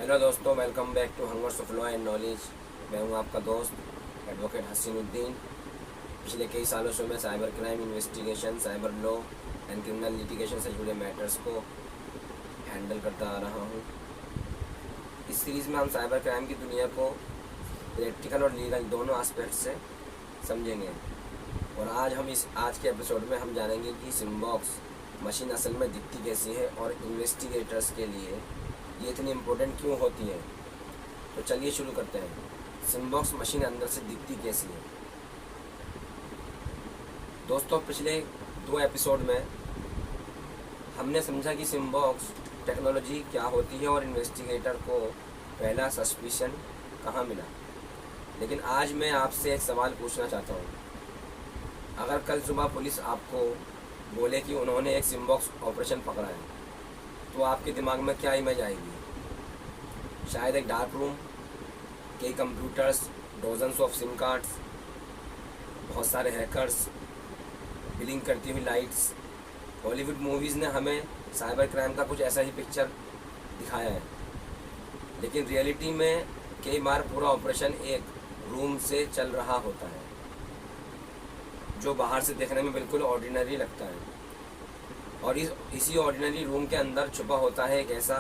Hello दोस्तों, welcome back to hungers of law and knowledge. मैं हूं आपका दोस्त एडवोकेट हसीनुद्दीन। पिछले कई सालों से मैं cyber crime investigation, cyber law and criminal litigation से जुड़े मैटर्स को हैंडल करता आ रहा हूं। इस सीरीज़ में हम साइबर क्राइम की दुनिया को प्रैक्टिकल और लीगल दोनों एस्पेक्ट से समझेंगे। और आज के एपिसोड में हम जानेंगे कि सिम्बॉक्स मशीन असल में दिखती कैसी है और इन्वेस्टिगेटर्स के लिए ये इतनी इम्पोर्टेंट क्यों होती है। तो चलिए शुरू करते हैं। सिम्बॉक्स मशीन अंदर से दिखती कैसी है। दोस्तों, पिछले 2 एपिसोड में हमने समझा कि सिम्बॉक्स टेक्नोलॉजी क्या होती है और इन्वेस्टिगेटर को पहला सस्पिशन कहाँ मिला। लेकिन आज मैं आपसे एक सवाल पूछना चाहता हूँ। अगर कल सुबह पुलिस आपको बोले कि उन्होंने एक सिम्बॉक्स ऑपरेशन पकड़ा है, तो आपके दिमाग में क्या इमेज आएगी? शायद एक डार्क रूम, कई computers, dozens of SIM cards, बहुत सारे हैकर्स, बिलिंग करती हुई लाइट्स। हॉलीवुड मूवीज़ ने हमें साइबर क्राइम का कुछ ऐसा ही पिक्चर दिखाया है, लेकिन रियलिटी में कई बार पूरा ऑपरेशन एक रूम से चल रहा होता है, जो बाहर से देखने में बिल्कुल ऑर्डिनरी लगता है। और इसी ऑर्डिनरी रूम के अंदर छुपा होता है एक ऐसा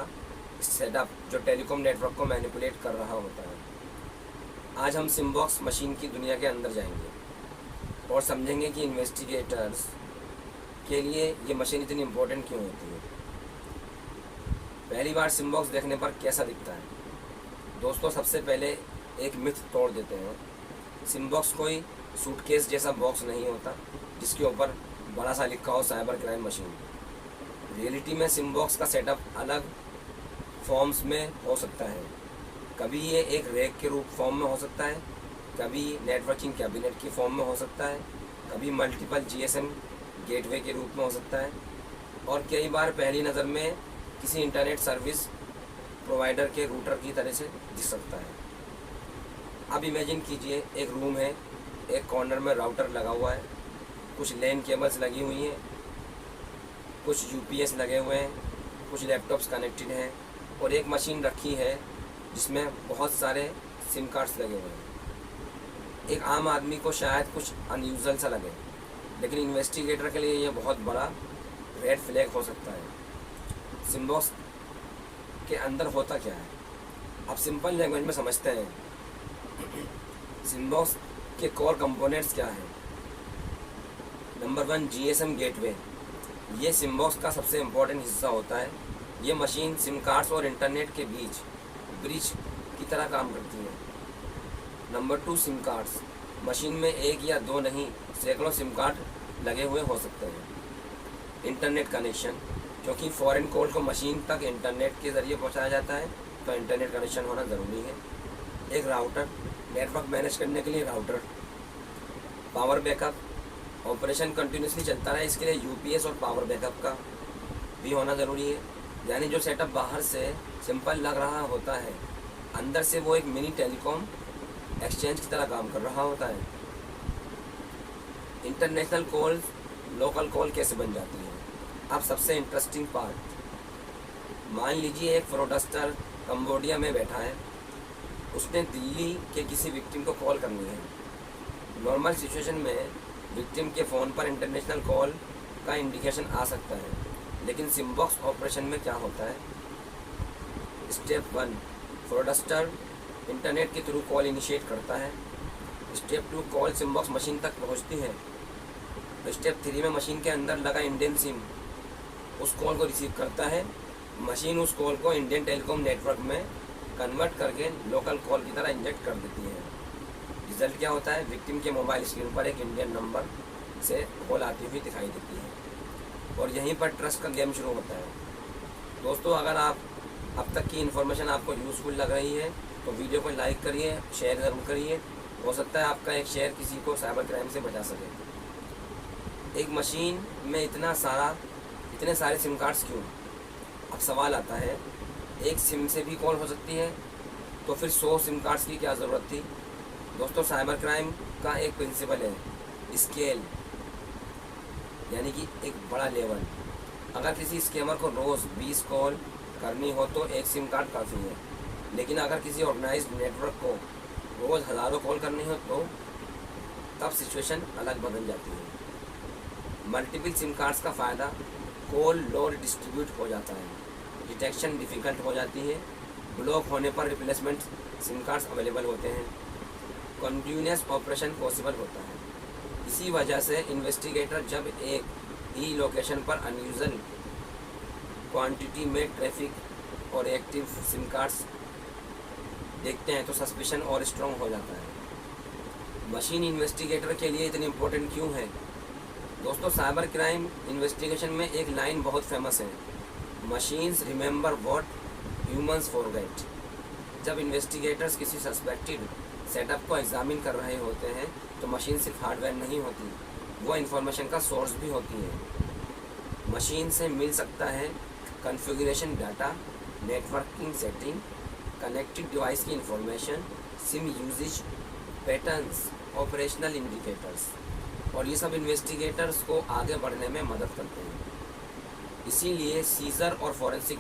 सेटअप जो टेलीकॉम नेटवर्क को मैनिपुलेट कर रहा होता है। आज हम सिम्बॉक्स मशीन की दुनिया के अंदर जाएंगे और समझेंगे कि इन्वेस्टिगेटर्स के लिए ये मशीन इतनी इम्पोर्टेंट क्यों होती है। पहली बार सिम्बॉक्स देखने पर कैसा दिखता है? दोस्तों, सबसे पहले एक मिथ तोड़ देते हैं। सिम्बॉक्स कोई सूटकेस जैसा बॉक्स नहीं होता जिसके ऊपर बड़ा सा लिखा हो साइबर क्राइम मशीन। रियलिटी में सिम्बॉक्स का सेटअप अलग फॉर्म्स में हो सकता है। कभी ये एक रैक के फॉर्म में हो सकता है, कभी नेटवर्किंग कैबिनेट की फॉर्म में हो सकता है, कभी मल्टीपल जीएसएम गेटवे के रूप में हो सकता है, और कई बार पहली नज़र में किसी इंटरनेट सर्विस प्रोवाइडर के रूटर की तरह से दिख सकता है। अब इमेजिन कीजिए, एक रूम है, एक कॉर्नर में राउटर लगा हुआ है, कुछ लैन केबल्स लगी हुई हैं, कुछ यूपीएस लगे हुए हैं, कुछ लैपटॉप्स कनेक्टेड हैं, और एक मशीन रखी है जिसमें बहुत सारे सिम कार्ड्स लगे हुए हैं। एक आम आदमी को शायद कुछ अनयूजुअल सा लगे, लेकिन इन्वेस्टिगेटर के लिए यह बहुत बड़ा रेड फ्लैग हो सकता है। सिम्बॉक्स के अंदर होता क्या है, आप सिंपल लैंग्वेज में समझते हैं। सिम्बॉक्स के कोर कंपोनेंट्स क्या हैं? Number 1, GSM gateway. ये सिम्बॉक्स का सबसे इम्पोर्टेंट हिस्सा होता है। ये मशीन सिम कार्ड्स और इंटरनेट के बीच ब्रिज की तरह काम करती है। Number 2, SIM cards. मशीन में एक या दो नहीं, सैकड़ों सिम कार्ड लगे हुए हो सकते हैं। इंटरनेट कनेक्शन, क्योंकि फॉरेन कॉल को मशीन तक इंटरनेट के ज़रिए पहुंचाया जाता है, तो इंटरनेट कनेक्शन होना ज़रूरी है। एक राउटर, नेटवर्क मैनेज करने के लिए router. Power backup, operation continuously चलता रहे, इसके लिए यूपीएस और पावर बैकअप का भी होना ज़रूरी है। यानी जो सेटअप बाहर से सिंपल लग रहा होता है, अंदर से वो एक मिनी टेलीकॉम एक्सचेंज की तरह काम कर रहा होता है। इंटरनेशनल कॉल लोकल कॉल कैसे बन जाती है? अब सबसे इंटरेस्टिंग पार्ट, मान लीजिए एक फ्रॉडस्टर कंबोडिया में बैठा है, उसने दिल्ली के किसी विक्टिम को कॉल करनी है। नॉर्मल सिचुएशन में विक्टिम के फ़ोन पर इंटरनेशनल कॉल का इंडिकेशन आ सकता है, लेकिन सिम्बॉक्स ऑपरेशन में क्या होता है? स्टेप 1, फ्रॉडस्टर इंटरनेट के थ्रू कॉल इनिशिएट करता है। स्टेप 2, कॉल सिम्बॉक्स मशीन तक पहुंचती है। तो स्टेप 3 में मशीन के अंदर लगा इंडियन सिम उस कॉल को रिसीव करता है। मशीन उस कॉल को इंडियन टेलीकॉम नेटवर्क में कन्वर्ट करके लोकल कॉल की तरह इंजेक्ट कर देती है। रिजल्ट क्या होता है? विक्टिम के मोबाइल स्क्रीन पर एक इंडियन नंबर से कॉल आती हुई दिखाई देती है, और यहीं पर ट्रस्ट का गेम शुरू होता है। दोस्तों, अगर आप अब तक की इन्फॉर्मेशन आपको यूज़फुल लग रही है तो वीडियो को लाइक करिए, शेयर ज़रूर करिए। हो सकता है आपका एक शेयर किसी को साइबर क्राइम से बचा सके। एक मशीन में इतने सारे सिम कार्ड्स क्यों? अब सवाल आता है, एक सिम से भी कॉल हो सकती है, तो फिर 100 सिम कार्ड्स की क्या ज़रूरत थी? दोस्तों, साइबर क्राइम का एक प्रिंसिपल है, स्केल, यानी कि एक बड़ा लेवल। अगर किसी स्कैमर को रोज़ 20 कॉल करनी हो तो एक सिम कार्ड काफ़ी है। लेकिन अगर किसी ऑर्गेनाइज्ड नेटवर्क को रोज़ हज़ारों कॉल करनी हो तो तब सिचुएशन अलग बदल जाती है। मल्टीपल सिम कार्ड्स का फ़ायदा, कॉल लोड डिस्ट्रीब्यूट हो जाता है, डिटेक्शन डिफ़िकल्ट हो जाती है, ब्लॉक होने पर रिप्लेसमेंट सिम कार्ड्स अवेलेबल होते हैं, कंटिन्यूअस ऑपरेशन पॉसिबल होता है। इसी वजह से इन्वेस्टिगेटर जब एक ही लोकेशन पर अनयूजुअल क्वांटिटी में ट्रैफिक और एक्टिव सिम कार्ड्स देखते हैं तो सस्पिशन और स्ट्रॉन्ग हो जाता है। मशीन इन्वेस्टिगेटर के लिए इतनी इम्पोर्टेंट क्यों है? दोस्तों, साइबर क्राइम इन्वेस्टिगेशन में एक लाइन बहुत फेमस है, machines remember what humans forget. जब इन्वेस्टिगेटर्स किसी सस्पेक्टेड सेटअप को एग्जामिन कर रहे होते हैं तो मशीन सिर्फ हार्डवेयर नहीं होती, वो इन्फॉर्मेशन का सोर्स भी होती है। मशीन से मिल सकता है configuration data, networking setting, connected device की information, SIM usage patterns, operational indicators, और ये सब इन्वेस्टिगेटर्स को आगे बढ़ने में मदद करते हैं। इसीलिए सीजर और फॉरेंसिक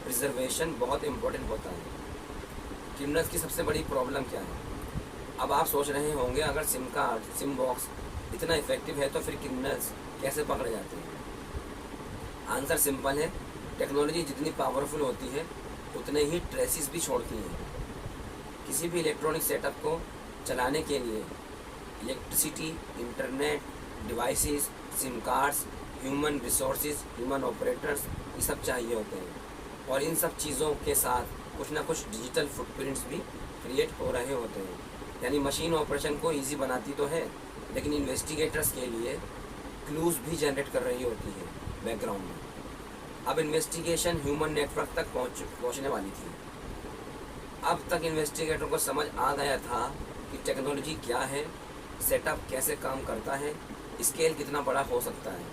प्रिजर्वेशन बहुत इम्पोर्टेंट होता है। क्रिमिनल्स की सबसे बड़ी प्रॉब्लम क्या है? अब आप सोच रहे होंगे, अगर सिम कार्ड, सिम बॉक्स इतना इफेक्टिव है तो फिर क्रिमिनल्स कैसे पकड़े जाते हैं? आंसर सिंपल है, टेक्नोलॉजी जितनी पावरफुल होती है उतने ही ट्रेसेस भी छोड़ती है। किसी भी इलेक्ट्रॉनिक सेटअप को चलाने के लिए electricity, internet, devices, SIM cards, human resources, human operators, ये सब चाहिए होते हैं। और इन सब चीज़ों के साथ कुछ ना कुछ डिजिटल फुटप्रिंट्स भी क्रिएट हो रहे होते हैं। यानी मशीन ऑपरेशन को इजी बनाती तो है, लेकिन इन्वेस्टिगेटर्स के लिए क्लूज़ भी जनरेट कर रही होती है बैकग्राउंड में। अब इन्वेस्टिगेशन ह्यूमन नेटवर्क तक पहुँचने वाली थी। अब तक इन्वेस्टिगेटर को समझ आ गया था कि टेक्नोलॉजी क्या है, सेटअप कैसे काम करता है, स्केल कितना बड़ा हो सकता है,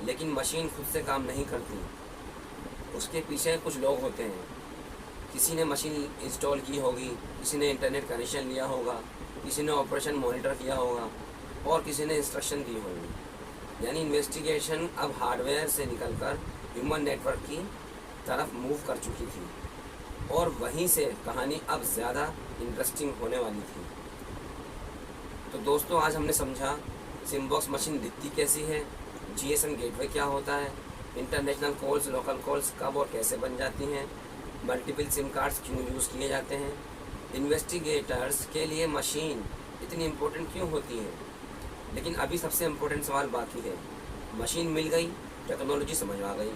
लेकिन मशीन खुद से काम नहीं करती, उसके पीछे कुछ लोग होते हैं। किसी ने मशीन इंस्टॉल की होगी, किसी ने इंटरनेट कनेक्शन लिया होगा, किसी ने ऑपरेशन मॉनिटर किया होगा और किसी ने इंस्ट्रक्शन दी होगी। यानी इन्वेस्टिगेशन अब हार्डवेयर से निकलकर ह्यूमन नेटवर्क की तरफ मूव कर चुकी थी और वहीं से कहानी अब ज़्यादा इंटरेस्टिंग होने वाली थी। तो दोस्तों, आज हमने समझा सिम बॉक्स मशीन दिखती कैसी है, जीएसएम गेटवे क्या होता है, इंटरनेशनल कॉल्स, लोकल कॉल्स कब और कैसे बन जाती हैं, मल्टीपल सिम कार्ड्स क्यों यूज़ किए जाते हैं, इन्वेस्टिगेटर्स के लिए मशीन इतनी इम्पोर्टेंट क्यों होती है। लेकिन अभी सबसे इम्पोर्टेंट सवाल बाकी है। मशीन मिल गई, टेक्नोलॉजी समझ आ गई,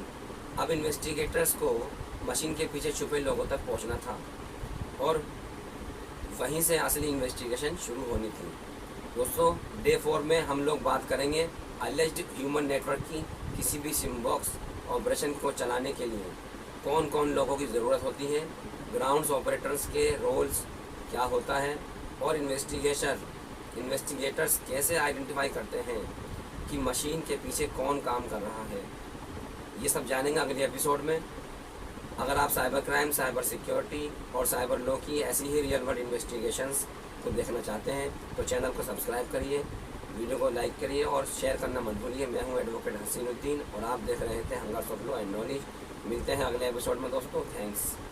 अब इन्वेस्टिगेटर्स को मशीन के पीछे छुपे लोगों तक पहुंचना था और वहीं से असली इन्वेस्टिगेशन शुरू होनी थी। दोस्तों, डे 4 में हम लोग बात करेंगे अलेज्ड ह्यूमन नेटवर्क की। किसी भी सिम बॉक्स ऑपरेशन को चलाने के लिए कौन कौन लोगों की ज़रूरत होती है, ग्राउंड्स ऑपरेटर्स के रोल्स क्या होता है और इन्वेस्टिगेटर्स कैसे आइडेंटिफाई करते हैं कि मशीन के पीछे कौन काम कर रहा है। ये सब जानेंगे अगले एपिसोड में। अगर आप साइबर क्राइम, साइबर सिक्योरिटी और साइबर लॉ की ऐसी ही रियल वर्ल्ड इन्वेस्टिगेशंस को देखना चाहते हैं तो चैनल को सब्सक्राइब करिए, वीडियो को लाइक करिए और शेयर करना मत भूलिए। मैं हूं एडवोकेट हसीनुद्दीन और आप देख रहे थे hungers of law and knowledge. मिलते हैं अगले एपिसोड में दोस्तों। थैंक्स।